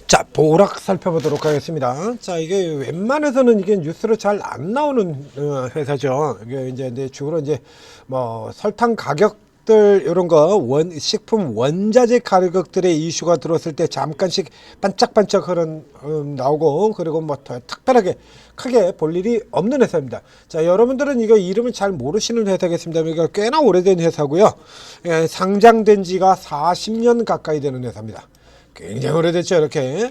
자, 보락 살펴보도록 하겠습니다. 자, 이게 웬만해서는 이게 뉴스로 잘 안 나오는 회사죠. 이게 이제 주로 이제 뭐 설탕 가격들 이런 거 식품 원자재 가격들의 이슈가 들어왔을 때 잠깐씩 반짝반짝 나오고, 그리고 뭐 더 특별하게 크게 볼 일이 없는 회사입니다. 자, 여러분들은 이거 이름을 잘 모르시는 회사겠습니다. 이거 꽤나 오래된 회사고요. 예, 상장된 지가 40년 가까이 되는 회사입니다. 굉장히 오래됐죠. 이렇게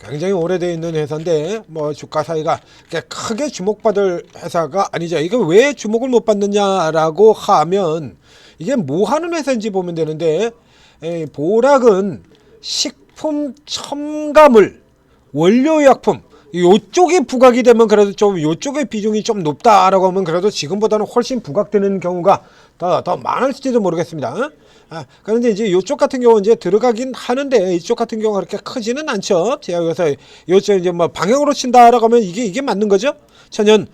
굉장히 오래되어 있는 회사인데 뭐 주가 사이가 크게 주목받을 회사가 아니죠. 이거 왜 주목을 못 받느냐라고 하면 이게 뭐 하는 회사인지 보면 되는데, 보락은 식품 첨가물 원료의약품 요쪽에 부각이 되면 그래도 좀 요쪽의 비중이 좀 높다라고 하면 그래도 지금보다는 훨씬 부각되는 경우가 더 많을지도 모르겠습니다. 그런데 이제 이쪽 같은 경우는 이제 들어가긴 하는데 이쪽 같은 경우가 그렇게 크지는 않죠. 제가 그래서 요쪽 이제 뭐 방향으로 친다라고 하면 이게 맞는 거죠. 천연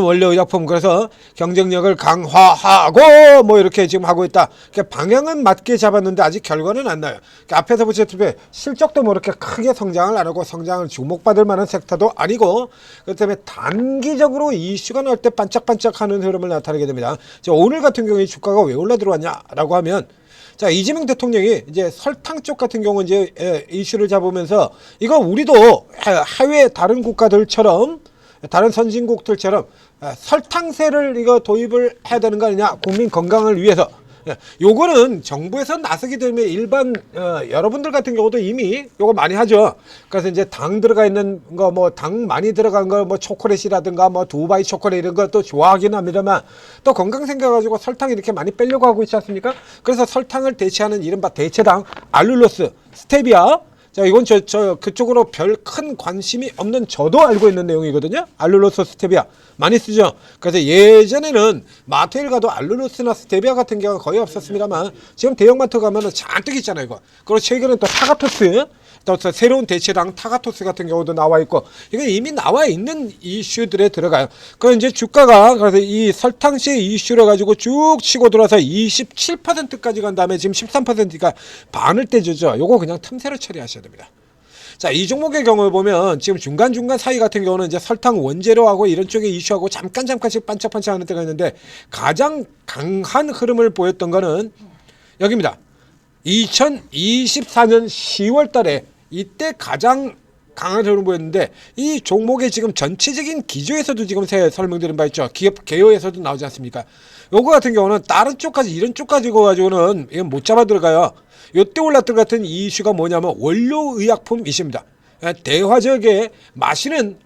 원료의약품, 그래서 경쟁력을 강화하고 뭐 이렇게 지금 하고 있다. 그러니까 방향은 맞게 잡았는데 아직 결과는 안 나요. 그러니까 앞에서 보셨듯이 실적도 뭐 이렇게 크게 성장을 안 하고 성장을 주목받을 만한 섹터도 아니고, 그렇기 때문에 단기적으로 이슈가 나올 때 반짝반짝하는 흐름을 나타내게 됩니다. 오늘 같은 경우에 주가가 왜 올라 들어왔냐라고 하면, 자, 이재명 대통령이 이제 설탕 쪽 같은 경우 이제 이슈를 잡으면서 이거 우리도 해외 다른 국가들처럼 다른 선진국들처럼 설탕세를 이거 도입을 해야 되는 거 아니냐, 국민 건강을 위해서. 요거는 정부에서 나서게 되면 일반 여러분들 같은 경우도 이미 요거 많이 하죠. 그래서 이제 당 들어가 있는 거, 뭐 당 많이 들어간 거, 뭐 초콜릿이라든가 뭐 두바이 초콜릿 이런 것도 좋아하긴 합니다만 또 건강 생겨가지고 설탕 이렇게 많이 빼려고 하고 있지 않습니까? 그래서 설탕을 대체하는 이른바 대체당 알룰로스, 스테비아, 자, 이건 그쪽으로 별 큰 관심이 없는 저도 알고 있는 내용이거든요. 알룰로스, 스테비아 많이 쓰죠. 그래서 예전에는 마트에 가도 알룰로스나 스테비아 같은 경우가 거의 없었습니다만 지금 대형마트 가면은 잔뜩 있잖아요, 이거. 그리고 최근에 또 타가토스, 또 새로운 대체당 타가토스 같은 경우도 나와 있고, 이거 이미 나와 있는 이슈들에 들어가요. 그 이제 주가가 그래서 이 설탕시 이슈를 가지고 쭉 치고 들어서 27%까지 간 다음에 지금 13%가 반을 떼주죠. 요거 그냥 틈새로 처리하셔야 됩니다. 자, 이 종목의 경우에 보면 지금 중간중간 사이 같은 경우는 이제 설탕 원재료하고 이런 쪽에 이슈하고 잠깐씩 반짝반짝 하는 때가 있는데, 가장 강한 흐름을 보였던 거는 여기입니다. 2024년 10월 달에 이때 가장 강한 흐름을 보였는데, 이 종목의 지금 전체적인 기조에서도 지금 설명드린 바 있죠. 기업 개요에서도 나오지 않습니까? 요거 같은 경우는 다른 쪽까지 이런 쪽까지 가지고는 이건 못 잡아 들어가요. 요때 올랐던 같은 이슈가 뭐냐면 원료의약품 이슈입니다. 대화적에 마시는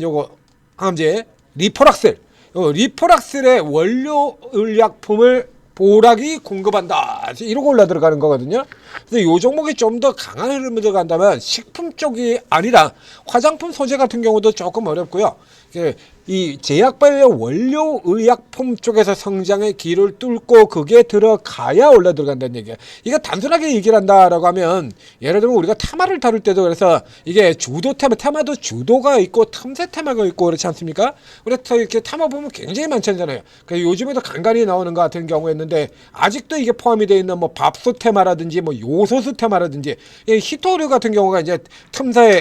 요거 항암제 리포락셀, 리포락셀의 원료의약품을 보락이 공급한다, 이러고 올라 들어가는 거거든요. 그래서 이 종목이 좀 더 강한 흐름을 들어간다면 식품 쪽이 아니라 화장품 소재 같은 경우도 조금 어렵고요. 이 제약바이오 원료의약품 쪽에서 성장의 길을 뚫고 그게 들어가야 올라 들어간다는 얘기예요. 이거 단순하게 얘기를 한다라고 하면, 예를 들면 우리가 테마를 다룰 때도 그래서 이게 주도 테마도 주도가 있고 틈새 테마가 있고 그렇지 않습니까? 우리 이렇게 테마 보면 굉장히 많잖아요. 요즘에도 간간히 나오는 것 같은 경우였는데, 아직도 이게 포함이 되어 있는 뭐 밥솥 테마라든지 뭐 요소수 테마라든지 히토류 같은 경우가 이제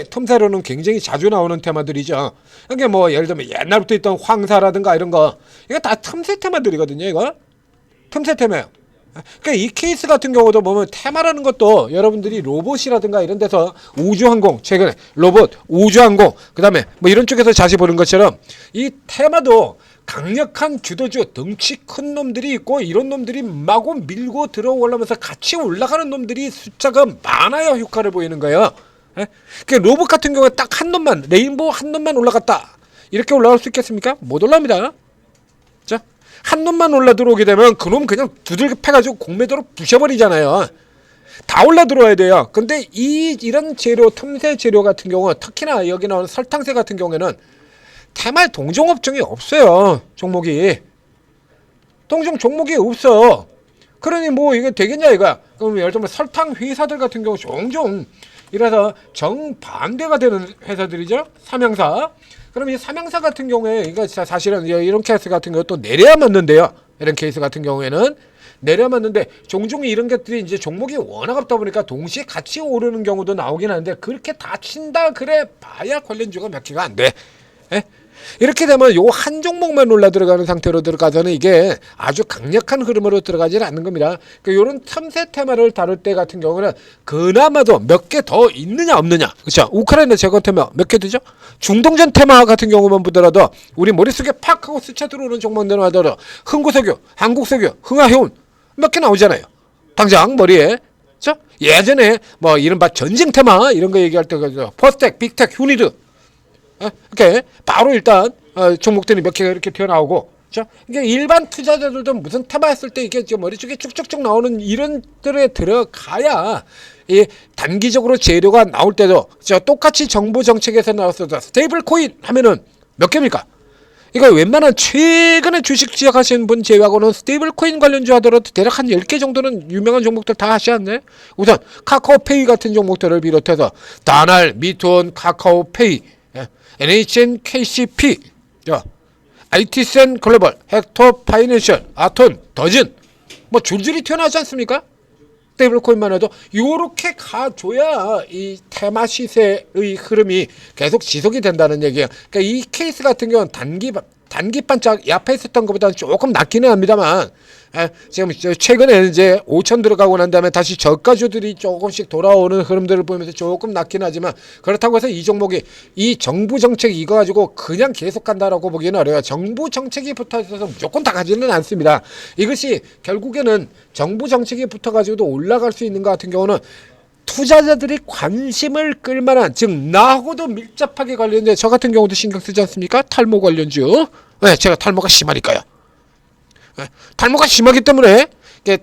틈새로는 굉장히 자주 나오는 테마들이죠. 그게 뭐 예를 들면 옛날부터 있던 황사라든가 이런 거, 이거 다 틈새 테마들이거든요. 이거 틈새 테마예요. 그러니까 이 케이스 같은 경우도 보면 테마라는 것도 여러분들이 로봇이라든가 이런 데서 우주항공, 최근에 로봇, 우주항공, 그 다음에 뭐 이런 쪽에서 자세히 보는 것처럼 이 테마도 강력한 주도주, 덩치 큰 놈들이 있고, 이런 놈들이 마구 밀고 들어오려면서 같이 올라가는 놈들이 숫자가 많아야 효과를 보이는 거예요. 그러니까 로봇 같은 경우에 딱 한 놈만, 레인보우 한 놈만 올라갔다, 이렇게 올라갈 수 있겠습니까? 못 올라옵니다. 자, 한 놈만 올라 들어오게 되면 그놈 그냥 두들겨 패가지고 공매도로 부셔버리잖아요. 다 올라 들어와야 돼요. 근데 이런 재료, 틈새 재료 같은 경우, 특히나 여기 나오는 설탕새 같은 경우에는 테마에 동종업종이 없어요. 종목이 없어. 그러니 뭐 이게 되겠냐 이거야. 그럼 예를 들면 설탕 회사들 같은 경우 종종 이래서 정반대가 되는 회사들이죠. 삼양사. 그럼 이 삼양사 같은 경우에 이거 사실은 이런 케이스 같은 경우 또 내려야 맞는데요. 이런 케이스 같은 경우에는 내려맞는데 종종 이런 것들이 이제 종목이 워낙 없다 보니까 동시에 같이 오르는 경우도 나오긴 하는데 그렇게 다 친다 그래 봐야 관련주가 몇 개가 안 돼. 예? 이렇게 되면 요 한 종목만 올라 들어가는 상태로 들어가서는 이게 아주 강력한 흐름으로 들어가지는 않는 겁니다. 그러니까 이런 틈새 테마를 다룰 때 같은 경우는 그나마도 몇 개 더 있느냐 없느냐. 그렇죠? 우크라이나 제거 테마 몇 개 되죠? 중동전 테마 같은 경우만 보더라도 우리 머릿속에 팍 하고 스쳐 들어오는 종목들만 하더라도 흥구석유, 한국석유, 흥하해운 몇 개 나오잖아요. 당장 머리에. 그렇죠? 예전에 뭐 이른바 전쟁 테마 이런 거 얘기할 때 그죠? 퍼스텍, 빅텍, 휴니드 이렇게 바로 일단 종목들이 몇 개가 이렇게 튀어나오고, 그렇죠? 이게 일반 투자자들도 무슨 테마했을 때 이게 지금 머릿속에 쭉쭉쭉 나오는 이런 들에 들어가야 이 단기적으로 재료가 나올 때도 똑같이 정부 정책에서 나왔어도 스테이블 코인 하면은 몇 개입니까? 이거 웬만한 최근에 주식 시작하신 분 제외하고는 스테이블 코인 관련주 하더라도 대략 한 10개 정도는 유명한 종목들 다 하시 않나요? 우선 카카오페이 같은 종목들을 비롯해서 다날, 미투온, 카카오페이, NHN, KCP, IT센 글로벌, 헥터 파이낸셜, 아톤, 더진 뭐 줄줄이 튀어나오지 않습니까? 스테이블 코인만 해도 요렇게 가줘야 이 테마 시세의 흐름이 계속 지속이 된다는 얘기예요. 그러니까 이 케이스 같은 경우는 단기 반짝 앞에 있었던 것보다는 조금 낮기는 합니다만, 지금 최근에 이제 5천 들어가고 난 다음에 다시 저가주들이 조금씩 돌아오는 흐름들을 보면서 조금 낮긴 하지만, 그렇다고 해서 이 종목이 이 정부 정책 이거 가지고 그냥 계속 간다라고 보기는 어려워요. 정부 정책이 붙어 있어서 무조건 다 가지는 않습니다. 이것이 결국에는 정부 정책이 붙어 가지고도 올라갈 수 있는 것 같은 경우는 투자자들이 관심을 끌만한, 즉 나하고도 밀접하게 관련된, 저 같은 경우도 신경 쓰지 않습니까? 탈모 관련주. 네, 제가 탈모가 심하니까요. 네, 탈모가 심하기 때문에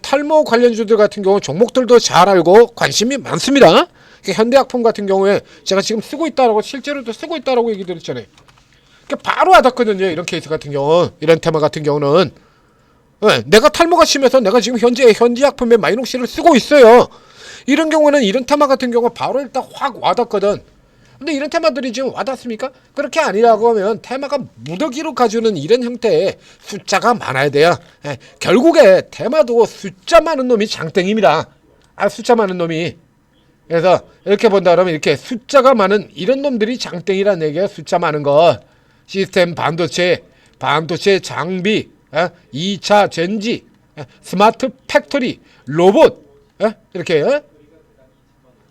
탈모 관련주들 같은 경우 종목들도 잘 알고 관심이 많습니다. 현대약품 같은 경우에 제가 지금 쓰고 있다라고, 실제로도 쓰고 있다라고 얘기 드렸잖아요. 바로 와닿거든요. 이런 케이스 같은 경우, 이런 테마 같은 경우는. 네, 내가 탈모가 심해서 내가 지금 현대약품의 마이녹시를 쓰고 있어요. 이런 경우는 이런 테마 같은 경우 바로 일단 확 와닿거든. 근데 이런 테마들이 지금 와닿습니까? 그렇게 아니라고 하면 테마가 무더기로 가주는 이런 형태의 숫자가 많아야 돼요. 결국에 테마도 숫자 많은 놈이 장땡입니다. 숫자 많은 놈이. 그래서 이렇게 본다 그러면 이렇게 숫자가 많은 이런 놈들이 장땡이라는 얘기예요. 숫자 많은 것. 시스템, 반도체 장비, 2차 전지, 스마트 팩토리, 로봇, 이렇게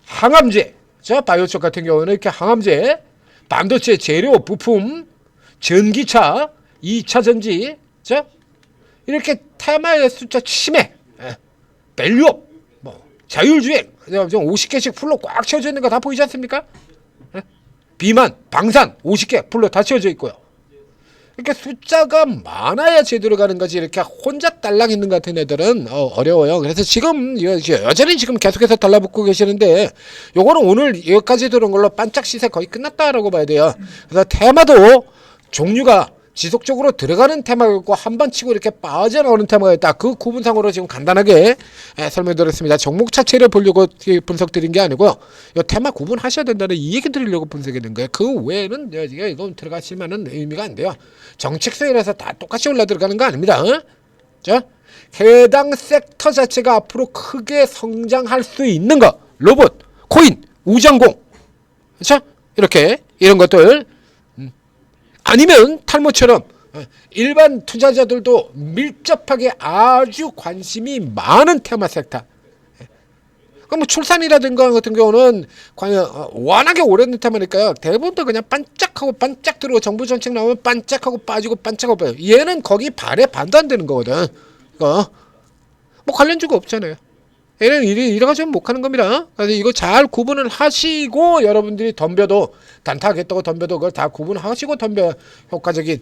항암제, 바이오촉 같은 경우는 이렇게 항암제, 반도체 재료, 부품, 전기차, 2차 전지, 이렇게 테마의 숫자 치매, 밸류업, 뭐 자율주행, 50개씩 풀로 꽉 채워져 있는 거 다 보이지 않습니까? 비만, 방산 50개 풀로 다 채워져 있고요. 이렇게 숫자가 많아야 제대로 가는 거지, 이렇게 혼자 딸랑 있는 것 같은 애들은 어려워요. 그래서 지금 여전히 지금 계속해서 달라붙고 계시는데, 요거는 오늘 여기까지 들어온 걸로 반짝 시세 거의 끝났다라고 봐야 돼요. 그래서 테마도 종류가 지속적으로 들어가는 테마가 있고 한번 치고 이렇게 빠져나오는 테마가 있다. 그 구분상으로 지금 간단하게 설명드렸습니다. 종목 자체를 보려고 분석드린 게 아니고요. 이 테마 구분하셔야 된다는 이 얘기 드리려고 분석이 된 거예요. 그 외에는 이건 들어가실 만한 의미가 안 돼요. 정책서에 이라서 다 똑같이 올라 들어가는 거 아닙니다. 자, 해당 섹터 자체가 앞으로 크게 성장할 수 있는 거, 로봇, 코인, 우장공, 그렇죠? 이렇게 이런 것들, 아니면 탈모처럼 일반 투자자들도 밀접하게 아주 관심이 많은 테마 섹터. 뭐 출산이라든가 같은 경우는 워낙에 오래된 테마니까요. 대부분 다 그냥 반짝하고 반짝 들어오고 정부 정책 나오면 반짝하고 빠지고 반짝하고 빠지고. 얘는 거기 반에 반도 안 되는 거거든. 뭐 관련주가 없잖아요. 얘는 이래가지고 못 가는 겁니다. 그래서 이거 잘 구분을 하시고 여러분들이 덤벼도, 단타하겠다고 덤벼도 그걸 다 구분하시고 덤벼 효과적인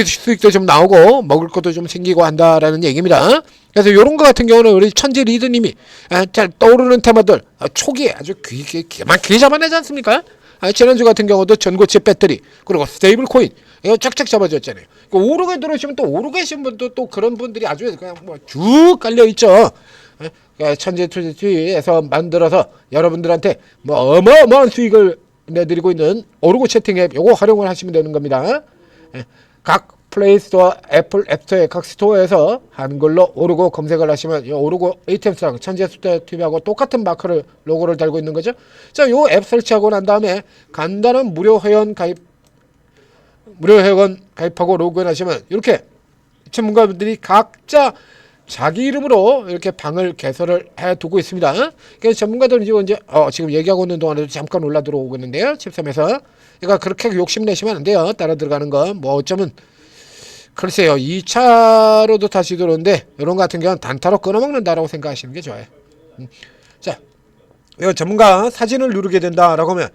수익도 좀 나오고 먹을 것도 좀 생기고 한다라는 얘기입니다. 그래서 이런 거 같은 경우는 우리 천재 리더님이 잘 떠오르는 테마들 초기에 아주 기가 잡아내지 않습니까? 지난주 같은 경우도 전고체 배터리, 그리고 스테이블 코인 이거 쫙쫙 잡아줬잖아요. 오르게 들어오시면 또 오르게 계신 분도 또 그런 분들이 아주 그냥 뭐 쭉 깔려 있죠. 천재 투자에서 만들어서 여러분들한테 뭐 어마어마한 수익을 내드리고 있는 오르고 채팅 앱, 요거 활용을 하시면 되는 겁니다. 각 플레이스토어, 애플 앱스토어의 각 스토어에서 한글로 오르고 검색을 하시면 이 오르고 ATM상 천재스타 TV하고 똑같은 마크를 로고를 달고 있는 거죠. 자, 요 앱 설치하고 난 다음에 간단한 무료 회원 가입하고 로그인 하시면 이렇게 전문가분들이 각자 자기 이름으로 이렇게 방을 개설을 해 두고 있습니다. 그래서 전문가들은 이제 지금 얘기하고 있는 동안에도 잠깐 올라 들어오고 있는데요. 13에서 그러니까 그렇게 욕심내시면 안 돼요. 따라 들어가는 거 뭐 어쩌면 글쎄요 2차로도 다시 들어오는데 이런 거 같은 경우는 단타로 끊어먹는다라고 생각하시는 게 좋아요. 자, 이거 전문가 사진을 누르게 된다라고 하면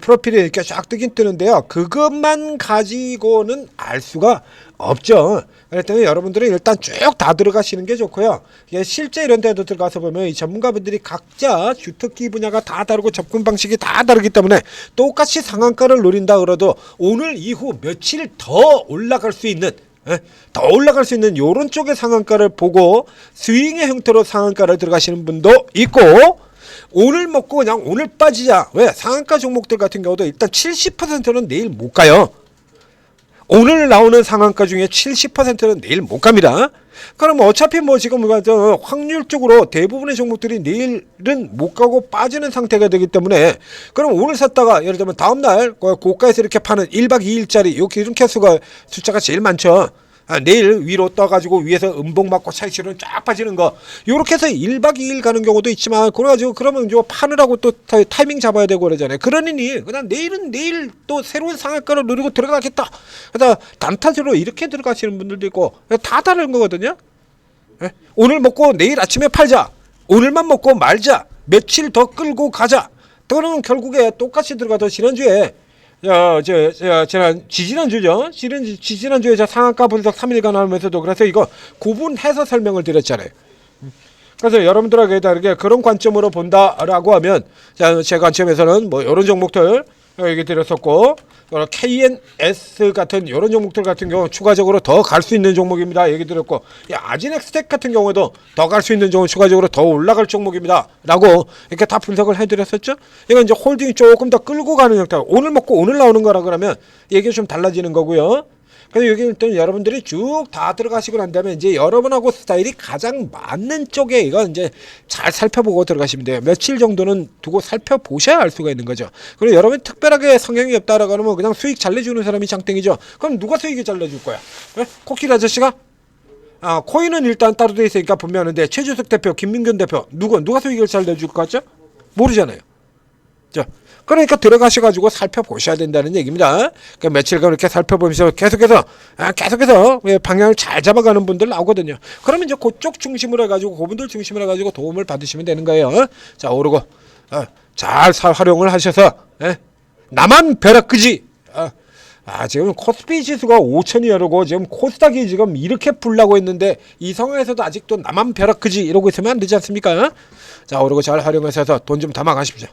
프로필이 이렇게 쫙 뜨긴 뜨는데요. 그것만 가지고는 알 수가 없죠. 그랬더니 여러분들은 일단 쭉 다 들어가시는 게 좋고요. 실제 이런 데도 들어가서 보면 이 전문가분들이 각자 주특기 분야가 다 다르고 접근 방식이 다 다르기 때문에 똑같이 상한가를 노린다 그래도 오늘 이후 며칠 더 올라갈 수 있는 요런 쪽의 상한가를 보고 스윙의 형태로 상한가를 들어가시는 분도 있고, 오늘 먹고 그냥 오늘 빠지자. 왜? 상한가 종목들 같은 경우도 일단 70%는 내일 못 가요. 오늘 나오는 상한가 중에 70%는 내일 못 갑니다. 그럼 어차피 뭐 지금 확률적으로 대부분의 종목들이 내일은 못 가고 빠지는 상태가 되기 때문에, 그럼 오늘 샀다가 예를 들면 다음날 고가에서 이렇게 파는 1박 2일짜리 요 기준캐 숫자가 제일 많죠. 내일 위로 떠가지고 위에서 음봉 맞고 차익실은 쫙 빠지는 거, 요렇게 해서 1박 2일 가는 경우도 있지만, 그래가지고 그러면 요 파느라고 또 타이밍 잡아야 되고 그러잖아요. 그러니 그냥 내일은 내일 또 새로운 상한가를 누리고 들어가겠다. 그래서 단타주로 이렇게 들어가시는 분들도 있고 다 다른 거거든요. 오늘 먹고 내일 아침에 팔자, 오늘만 먹고 말자, 며칠 더 끌고 가자. 그러면 결국에 똑같이 들어가서 지난주에 지난주죠. 지난주에 저 상한가 분석 3일간 하면서도 그래서 이거 구분해서 설명을 드렸잖아요. 그래서 여러분들에게 다르게 그런 관점으로 본다라고 하면, 제 관점에서는 뭐 이런 종목들 얘기 드렸었고, KNS 같은 이런 종목들 같은 경우 추가적으로 더 갈 수 있는 종목입니다. 얘기 드렸고, 아지넥스텍 같은 경우도 더 갈 수 있는 종목, 추가적으로 더 올라갈 종목입니다. 라고 이렇게 다 분석을 해드렸었죠. 이건 이제 홀딩이 조금 더 끌고 가는 형태. 오늘 먹고 오늘 나오는 거라 그러면 얘기가 좀 달라지는 거고요. 그래서 여기 일단 여러분들이 쭉 다 들어가시고 난 다음에 이제 여러분하고 스타일이 가장 맞는 쪽에 이건 이제 잘 살펴보고 들어가시면 돼요. 며칠 정도는 두고 살펴보셔야 알 수가 있는 거죠. 그리고 여러분 특별하게 성향이 없다라고 하면 그냥 수익 잘 내주는 사람이 장땡이죠. 그럼 누가 수익이 잘 내줄 거야? 코끼리 아저씨가? 코인은 일단 따로 돼 있으니까 분명한데, 최주석 대표, 김민균 대표 누가 수익을 잘 내줄 것 같죠? 모르잖아요. 자, 그러니까 들어가셔가지고 살펴보셔야 된다는 얘기입니다. 그러니까 며칠간 이렇게 살펴보면서 계속해서 방향을 잘 잡아가는 분들 나오거든요. 그러면 이제 그쪽 중심으로 해가지고 그분들 중심으로 해가지고 도움을 받으시면 되는 거예요. 자, 오르고 잘 활용을 하셔서 나만 벼락 끄지. 지금 코스피 지수가 5천이 오르고 지금 코스닥이 지금 이렇게 불나고 있는데 이 상황에서도 아직도 나만 벼락 끄지 이러고 있으면 안 되지 않습니까? 자, 오르고 잘 활용하셔서 돈 좀 담아 가십시오.